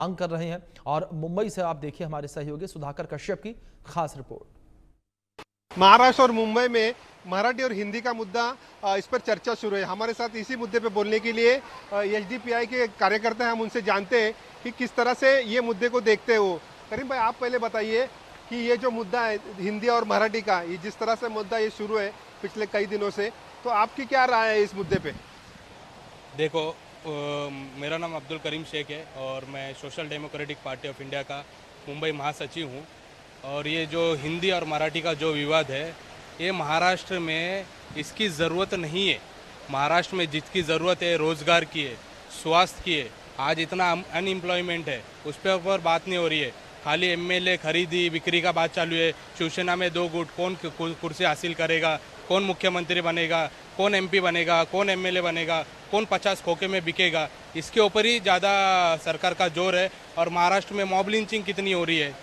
मांग कर रहे हैं। और मुंबई से आप देखिए हमारे सहयोगी सुधाकर कश्यप की खास रिपोर्ट। महाराष्ट्र और मुंबई में मराठी और हिंदी का मुद्दा, इस पर चर्चा शुरू है। हमारे साथ इसी मुद्दे पे बोलने के लिए एसडीपीआई के कार्यकर्ता हैं। हम उनसे जानते हैं कि किस तरह से ये मुद्दे को देखते हो। करीम भाई, आप पहले बताइए कि ये जो मुद्दा है हिंदी और मराठी का, ये जिस तरह से मुद्दा ये शुरू है पिछले कई दिनों से, तो आपकी क्या राय है इस मुद्दे पे? देखो, मेरा नाम अब्दुल करीम शेख है और मैं social democratic party of India का मुंबई महासचिव हूँ। और ये जो हिंदी और मराठी का जो विवाद है, ये महाराष्ट्र में इसकी ज़रूरत नहीं है। महाराष्ट्र में जितनी ज़रूरत है रोज़गार की है, स्वास्थ्य की है। आज इतना अनएम्प्लॉयमेंट है, उस पर ऊपर बात नहीं हो रही है। खाली एमएलए खरीदी बिक्री का बात चालू है। शिवसेना में 2 गुट, कौन कुर्सी हासिल करेगा, कौन मुख्यमंत्री बनेगा, कौन एमपी बनेगा, कौन एमएलए बनेगा, कौन 50 खोखे में बिकेगा, इसके ऊपर ही ज़्यादा सरकार का जोर है। और महाराष्ट्र में मॉब लिंचिंग कितनी हो रही है।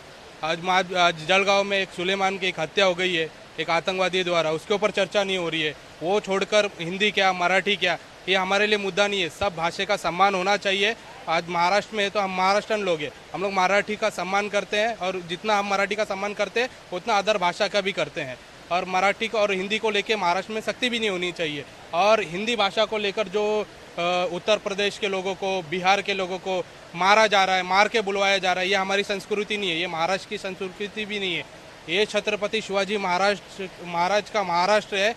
आज जलगांव में एक सुलेमान की एक हत्या हो गई है एक आतंकवादी द्वारा, उसके ऊपर चर्चा नहीं हो रही है। वो छोड़कर हिंदी क्या मराठी क्या, ये हमारे लिए मुद्दा नहीं है। सब भाषा का सम्मान होना चाहिए। आज महाराष्ट्र में है तो हम महाराष्ट्रन लोग हैं, हम लोग मराठी का सम्मान करते हैं और जितना हम मराठी का सम्मान करते हैं उतना अदर भाषा का भी करते हैं। और मराठी को और हिंदी को लेकर महाराष्ट्र में सख्ती भी नहीं होनी चाहिए। और हिंदी भाषा को लेकर जो उत्तर प्रदेश के लोगों को, बिहार के लोगों को मारा जा रहा है, मार के बुलवाया जा रहा है, ये हमारी संस्कृति नहीं है, ये महाराष्ट्र की संस्कृति भी नहीं है। ये छत्रपति शिवाजी महाराज का महाराष्ट्र है,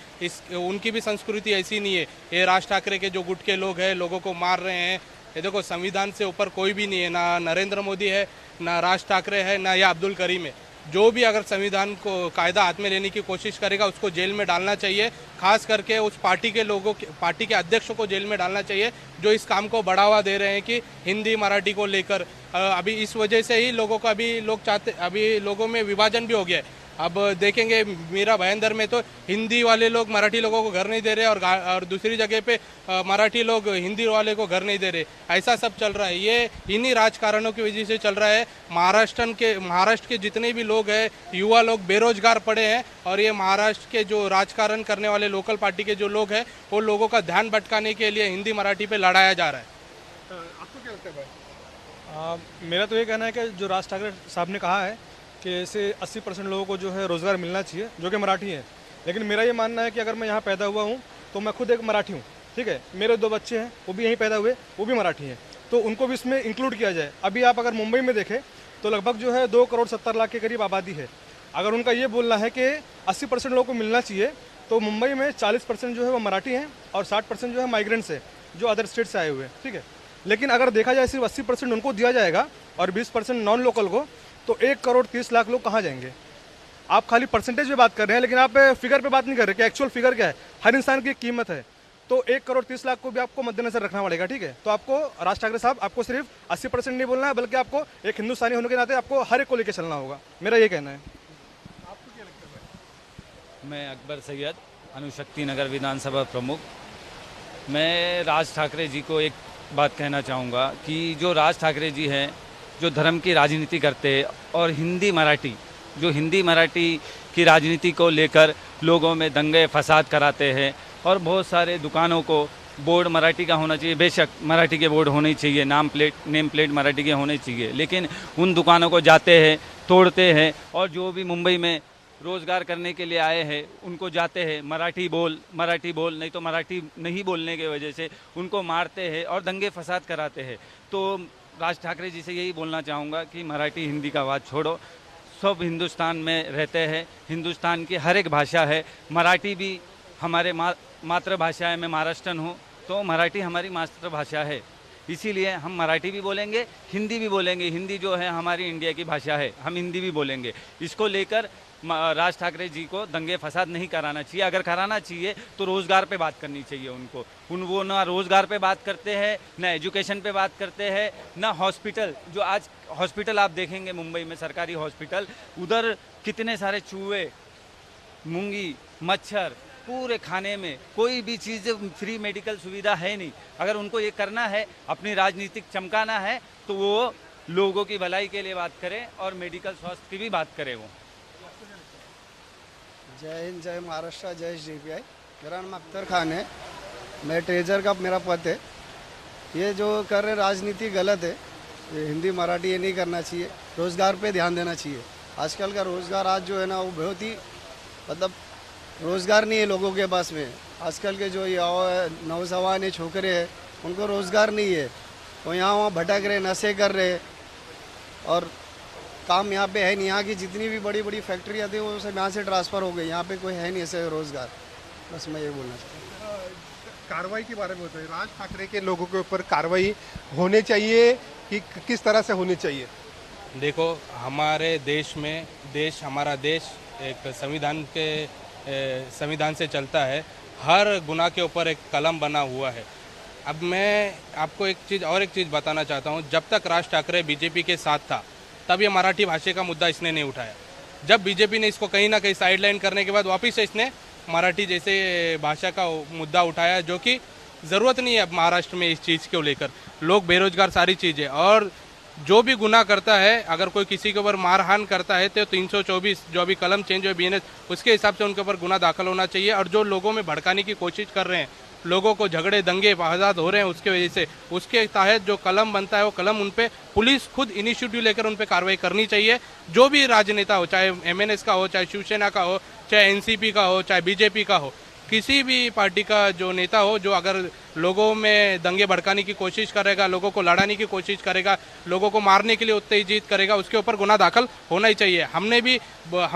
उनकी भी संस्कृति ऐसी नहीं है। ये राज ठाकरे के जो गुट के लोग हैं, लोगों को मार रहे हैं। ये देखो, संविधान से ऊपर कोई भी नहीं है, ना नरेंद्र मोदी है, ना राज ठाकरे है, ना या अब्दुल करीम है। जो भी अगर संविधान को कायदा हाथ में लेने की कोशिश करेगा उसको जेल में डालना चाहिए। खास करके उस पार्टी के लोगों, पार्टी के अध्यक्षों को जेल में डालना चाहिए जो इस काम को बढ़ावा दे रहे हैं कि हिंदी मराठी को लेकर। अभी इस वजह से ही लोगों को अभी लोगों में विभाजन भी हो गया है। अब देखेंगे मीरा भाईंदर में तो हिंदी वाले लोग मराठी लोगों को घर नहीं दे रहे और दूसरी जगह पे मराठी लोग हिंदी वाले को घर नहीं दे रहे। ऐसा सब चल रहा है, ये इन्हीं राजकारणों की वजह से चल रहा है। महाराष्ट्र के जितने भी लोग हैं, युवा लोग बेरोजगार पड़े हैं और ये महाराष्ट्र के जो राजकारण करने वाले लोकल पार्टी के जो लोग हैं, वो लोगों का ध्यान भटकाने के लिए हिंदी मराठी पे लड़ाया जा रहा है। आपको क्या लगता है भाई? मेरा तो ये कहना है कि जो राज ठाकरे साहब ने कहा है कि ऐसे 80% लोगों को जो है रोज़गार मिलना चाहिए जो कि मराठी हैं। लेकिन मेरा ये मानना है कि अगर मैं यहाँ पैदा हुआ हूँ तो मैं खुद एक मराठी हूँ, ठीक है। मेरे 2 बच्चे हैं, वो भी यहीं पैदा हुए, वो भी मराठी हैं, तो उनको भी इसमें इंक्लूड किया जाए। अभी आप अगर मुंबई में देखें तो लगभग जो है 2 करोड़ 70 लाख के करीब आबादी है। अगर उनका ये बोलना है कि 80% लोगों को मिलना चाहिए, तो मुंबई में 40% जो है वो मराठी हैं और 60% जो है माइग्रेंट्स है, जो अदर स्टेट से आए हुए हैं, ठीक है। लेकिन अगर देखा जाए सिर्फ 80% उनको दिया जाएगा और 20% नॉन लोकल को, तो 1 करोड़ 30 लाख लोग कहाँ जाएंगे? आप खाली परसेंटेज पे बात कर रहे हैं, लेकिन आप फिगर पे बात नहीं कर रहे कि एक्चुअल फिगर क्या है। हर इंसान की एक कीमत है, तो 1 करोड़ 30 लाख को भी आपको मद्देनजर रखना पड़ेगा, ठीक है। तो आपको राज ठाकरे साहब, आपको सिर्फ 80% नहीं बोलना है, बल्कि आपको एक हिंदुस्तानी होने के नाते आपको हर एक को लेकर चलना होगा। मेरा ये कहना है। आपको क्या लगता है? मैं अकबर सैयद, अनुशक्ति नगर विधानसभा प्रमुख। मैं राज ठाकरे जी को एक बात कहना चाहूँगा कि जो राज ठाकरे जी हैं, जो धर्म की राजनीति करते हैं और हिंदी मराठी की राजनीति को लेकर लोगों में दंगे फसाद कराते हैं और बहुत सारे दुकानों को बोर्ड मराठी का होना चाहिए। बेशक मराठी के बोर्ड होने चाहिए, नेम प्लेट मराठी के होने चाहिए, लेकिन उन दुकानों को जाते हैं, तोड़ते हैं और जो भी मुंबई में रोज़गार करने के लिए आए हैं उनको जाते हैं मराठी बोल, नहीं तो मराठी नहीं बोलने की वजह से उनको मारते हैं और दंगे फसाद कराते हैं। तो राज ठाकरे जी से यही बोलना चाहूँगा कि मराठी हिंदी का बात छोड़ो। सब हिंदुस्तान में रहते हैं, हिंदुस्तान की हर एक भाषा है, मराठी भी हमारे मातृभाषा है। मैं महाराष्ट्रन हूँ, तो मराठी हमारी मातृभाषा है, इसीलिए हम मराठी भी बोलेंगे, हिंदी भी बोलेंगे। हिंदी जो है हमारी इंडिया की भाषा है, हम हिंदी भी बोलेंगे। इसको लेकर राज ठाकरे जी को दंगे फसाद नहीं कराना चाहिए। अगर कराना चाहिए तो रोज़गार पे बात करनी चाहिए उनको। वो ना रोज़गार पे बात करते हैं, ना एजुकेशन पे बात करते हैं, ना हॉस्पिटल। जो आज हॉस्पिटल आप देखेंगे मुंबई में, सरकारी हॉस्पिटल, उधर कितने सारे चूहे, मूंगी, मच्छर, पूरे खाने में कोई भी चीज़ फ्री मेडिकल सुविधा है नहीं। अगर उनको ये करना है, अपनी राजनीतिक चमकाना है, तो वो लोगों की भलाई के लिए बात करें और मेडिकल स्वास्थ्य की भी बात करें। वो जय हिंद, जय महाराष्ट्र, जय एसडीपीआई। मेरा नाम अख्तर खान है, मैं ट्रेजर का मेरा पद है। ये जो कर रहे राजनीति गलत है। ये हिंदी मराठी ये नहीं करना चाहिए, रोज़गार पे ध्यान देना चाहिए। आजकल का रोज़गार आज जो है ना वो बहुत ही मतलब रोज़गार नहीं है लोगों के पास में। आजकल के जो ये नौजवान छोकरे हैं उनको रोज़गार नहीं है, वो यहाँ वहाँ भटक रहे, नशे कर रहे और काम यहाँ पे है नहीं। यहाँ की जितनी भी बड़ी बड़ी फैक्ट्रियाँ थी वो सब यहाँ से ट्रांसफ़र हो गई, यहाँ पे कोई है नहीं ऐसे रोज़गार। बस मैं ये बोलना चाहता हूँ। कार्रवाई के बारे में बताइए, राज ठाकरे के लोगों के ऊपर कार्रवाई होने चाहिए कि किस तरह से होनी चाहिए? देखो, हमारे देश में हमारा देश एक संविधान से चलता है। हर गुनाह के ऊपर एक कलम बना हुआ है। अब मैं आपको एक चीज़ बताना चाहता हूँ। जब तक राज ठाकरे बीजेपी के साथ था तब ये मराठी भाषा का मुद्दा इसने नहीं उठाया। जब बीजेपी ने इसको कहीं ना कहीं साइडलाइन करने के बाद वापस से इसने मराठी जैसे भाषा का मुद्दा उठाया, जो कि ज़रूरत नहीं है अब महाराष्ट्र में इस चीज़ को लेकर। लोग बेरोजगार, सारी चीज़ें, और जो भी गुनाह करता है, अगर कोई किसी के ऊपर मारहान करता है तो 324 जो अभी कलम चेंज हुई BNS, उसके हिसाब से उनके ऊपर गुनाह दाखिल होना चाहिए। और जो लोगों में भड़काने की कोशिश कर रहे हैं, लोगों को झगड़े दंगे फसाद हो रहे हैं उसके वजह से, उसके तहत जो कलम बनता है वो कलम उन पे पुलिस खुद इनिशिएटिव लेकर उन पे कार्रवाई करनी चाहिए। जो भी राजनेता हो, चाहे MNS का हो, चाहे शिवसेना का हो, चाहे NCP का हो, चाहे BJP का हो, किसी भी पार्टी का जो नेता हो, जो अगर लोगों में दंगे भड़काने की कोशिश करेगा, लोगों को लड़ाने की कोशिश करेगा, लोगों को मारने के लिए उत्तेजित करेगा, उसके ऊपर गुनाह दाखिल होना ही चाहिए। हम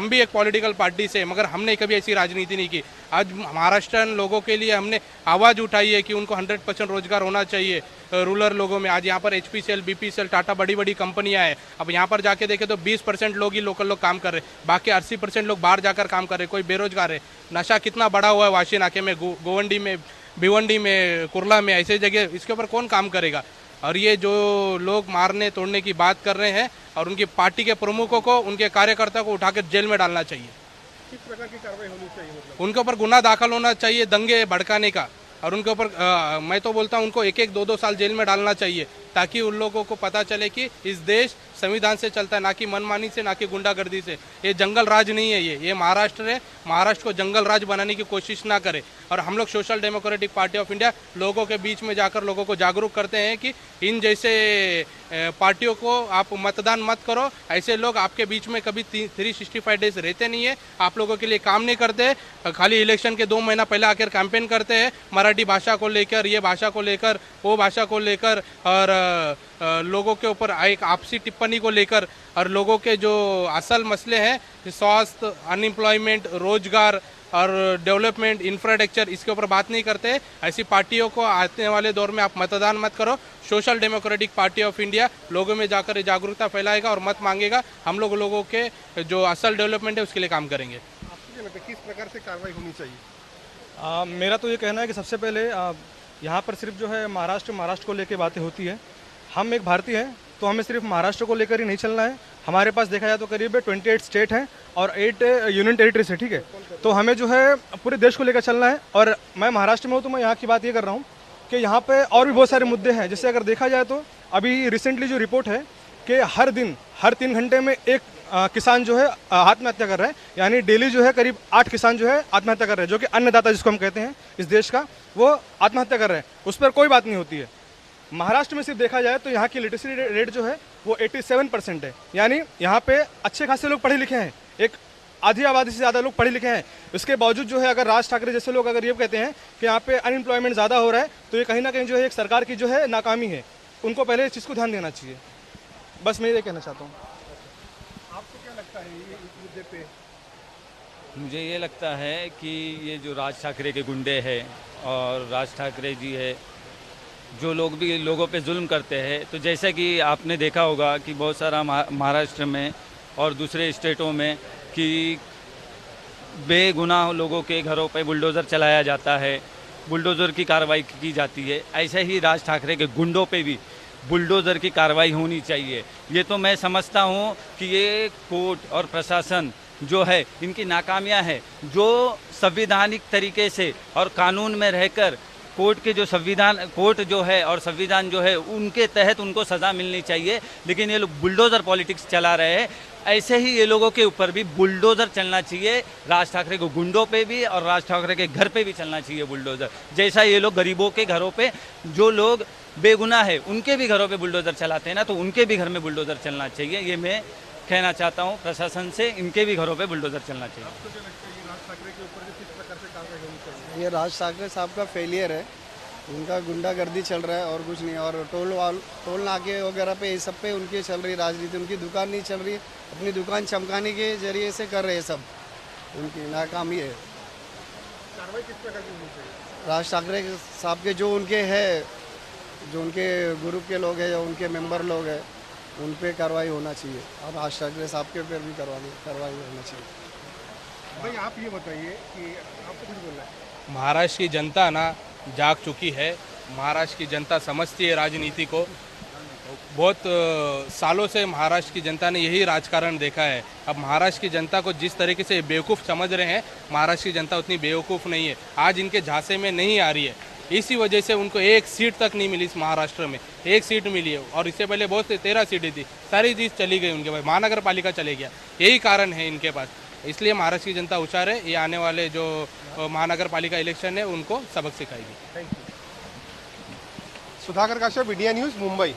भी एक पॉलिटिकल पार्टी से, मगर हमने कभी ऐसी राजनीति नहीं की। आज महाराष्ट्रन लोगों के लिए हमने आवाज़ उठाई है कि उनको 100% रोजगार होना चाहिए रूरल लोगों में। आज यहाँ पर HPCL, BPCL, टाटा बड़ी बड़ी कंपनियाँ हैं। अब यहाँ पर जाके देखें तो 20% लोग ही लोकल लोग काम कर रहे, बाकी 80% लोग बाहर जाकर काम कर रहे, कोई बेरोजगार है। नशा कितना बड़ा हुआ है वाशी नाके में, गोवंडी में, भिवंडी में, कुर्ला में, ऐसे जगह, इसके ऊपर कौन काम करेगा? और ये जो लोग मारने तोड़ने की बात कर रहे हैं, और उनकी पार्टी के प्रमुखों को, उनके कार्यकर्ताओं को उठाकर जेल में डालना चाहिए। किस प्रकार की कार्रवाई होनी चाहिए? मतलब उनके ऊपर गुनाह दाखिल होना चाहिए दंगे भड़काने का, और उनके ऊपर मैं तो बोलता हूँ उनको 1-1, 2-2 साल जेल में डालना चाहिए, ताकि उन लोगों को पता चले कि इस देश संविधान से चलता है, ना कि मनमानी से, ना कि गुंडागर्दी से। ये जंगल राज नहीं है, ये महाराष्ट्र है। महाराष्ट्र को जंगल राज बनाने की कोशिश ना करे। और हम लोग social democratic party of India लोगों के बीच में जाकर लोगों को जागरूक करते हैं कि इन जैसे पार्टियों को आप मतदान मत करो। ऐसे लोग आपके बीच में कभी 365 डेज रहते नहीं है, आप लोगों के लिए काम नहीं करते, खाली इलेक्शन के 2 महीना पहले आकर कैंपेन करते हैं मराठी भाषा को लेकर, ये भाषा को लेकर, वो भाषा को लेकर, और लोगों के ऊपर एक आपसी टिप्पणी को लेकर, और लोगों के जो असल मसले हैं, स्वास्थ्य, अनएम्प्लॉयमेंट, रोजगार और डेवलपमेंट, इंफ्रास्ट्रक्चर, इसके ऊपर बात नहीं करते। ऐसी पार्टियों को आने वाले दौर में आप मतदान मत करो। Social democratic party of India लोगों में जाकर जागरूकता फैलाएगा और मत मांगेगा। हम लोगों के जो असल डेवलपमेंट है उसके लिए काम करेंगे। आपको क्या लगता है किस प्रकार से कार्रवाई होनी चाहिए? मेरा तो ये कहना है कि सबसे पहले यहाँ पर सिर्फ जो है महाराष्ट्र को लेकर बातें होती है। हम एक भारतीय हैं तो हमें सिर्फ महाराष्ट्र को लेकर ही नहीं चलना है। हमारे पास देखा जाए तो करीब 28 स्टेट हैं और 8 यूनियन टेरिटरीज है, ठीक है। तो हमें जो है पूरे देश को लेकर चलना है। और मैं महाराष्ट्र में हूँ तो मैं यहाँ की बात ये कर रहा हूँ कि यहाँ पे और भी बहुत सारे मुद्दे हैं। जैसे अगर देखा जाए तो अभी रिसेंटली जो रिपोर्ट है कि हर 3 घंटे में एक किसान जो है आत्महत्या कर रहा है, यानी डेली जो है करीब 8 किसान जो है आत्महत्या कर रहे हैं, जो कि अन्नदाता जिसको हम कहते हैं इस देश का, वो आत्महत्या कर रहे हैं। उस पर कोई बात नहीं होती है। महाराष्ट्र में सिर्फ देखा जाए तो यहाँ की लिटरेसी रेट जो है वो 87% है, यानी यहाँ पे अच्छे खासे लोग पढ़े लिखे हैं, एक आधी आबादी से ज़्यादा लोग पढ़े लिखे हैं। इसके बावजूद जो है अगर राज ठाकरे जैसे लोग अगर ये कहते हैं कि यहाँ पे अनएम्प्लॉयमेंट ज़्यादा हो रहा है, तो ये कहीं ना कहीं जो है एक सरकार की जो है नाकामी है। उनको पहले इस चीज़ को ध्यान देना चाहिए। बस मैं ये कहना चाहता हूँ। आपको क्या लगता है ये इस मुद्दे पे? मुझे ये लगता है कि ये जो राज ठाकरे के गुंडे हैं और राज ठाकरे जी है, जो लोग भी लोगों पे जुल्म करते हैं, तो जैसा कि आपने देखा होगा कि बहुत सारा महाराष्ट्र में और दूसरे स्टेटों में कि बेगुनाह लोगों के घरों पे बुलडोज़र चलाया जाता है, बुलडोज़र की कार्रवाई की जाती है। ऐसे ही राज ठाकरे के गुंडों पे भी बुलडोज़र की कार्रवाई होनी चाहिए। ये तो मैं समझता हूँ कि ये कोर्ट और प्रशासन जो है इनकी नाकामियाँ है, जो संवैधानिक तरीके से और कानून में रहकर कोर्ट जो है और संविधान जो है उनके तहत उनको सज़ा मिलनी चाहिए। लेकिन ये लोग बुलडोज़र पॉलिटिक्स चला रहे हैं। ऐसे ही ये लोगों के ऊपर भी बुलडोज़र चलना चाहिए, राज ठाकरे को गुंडों पे भी और राज ठाकरे के घर पे भी चलना चाहिए बुलडोज़र। जैसा ये लोग गरीबों के घरों पे जो लोग बेगुनाह है उनके भी घरों पे बुलडोज़र चलाते हैं ना, तो उनके भी घर में बुलडोज़र चलना चाहिए। ये मैं कहना चाहता हूँ प्रशासन से, इनके भी घरों पे बुलडोज़र चलना चाहिए। ये राज ठाकरे साहब का फेलियर है, उनका गुंडागर्दी चल रहा है और कुछ नहीं। और टोल नाके वगैरह पे ये सब पे उनकी चल रही राजनीति, उनकी दुकान नहीं चल रही, अपनी दुकान चमकाने के जरिए से कर रहे हैं सब, उनकी नाकामी है। राज ठाकरे साहब के जो उनके हैं, जो उनके ग्रुप के लोग हैं, जो उनके मेंबर लोग हैं, उन पे कार्रवाई होना चाहिए और राज ठाकरे साहब के ऊपर भी कार्रवाई होना चाहिए। भाई आप ये बताइए कि आपको कुछ बोलना है। महाराष्ट्र की जनता ना जाग चुकी है, महाराष्ट्र की जनता समझती है राजनीति को। बहुत सालों से महाराष्ट्र की जनता ने यही राजकारण देखा है। अब महाराष्ट्र की जनता को जिस तरीके से बेवकूफ़ समझ रहे हैं, महाराष्ट्र की जनता उतनी बेवकूफ़ नहीं है, आज इनके झांसे में नहीं आ रही है। इसी वजह से उनको एक सीट तक नहीं मिली इस महाराष्ट्र में, एक सीट मिली है। और इससे पहले बहुत 13 सीटें थी, सारी चीज़ चली गई उनके पास, महानगर पालिका चले गया। यही कारण है इनके पास, इसलिए महाराष्ट्र की जनता होशियार है। ये आने वाले जो महानगर पालिका इलेक्शन है उनको सबक सिखाएगी। Sudhakar Kashyap, India News, Mumbai.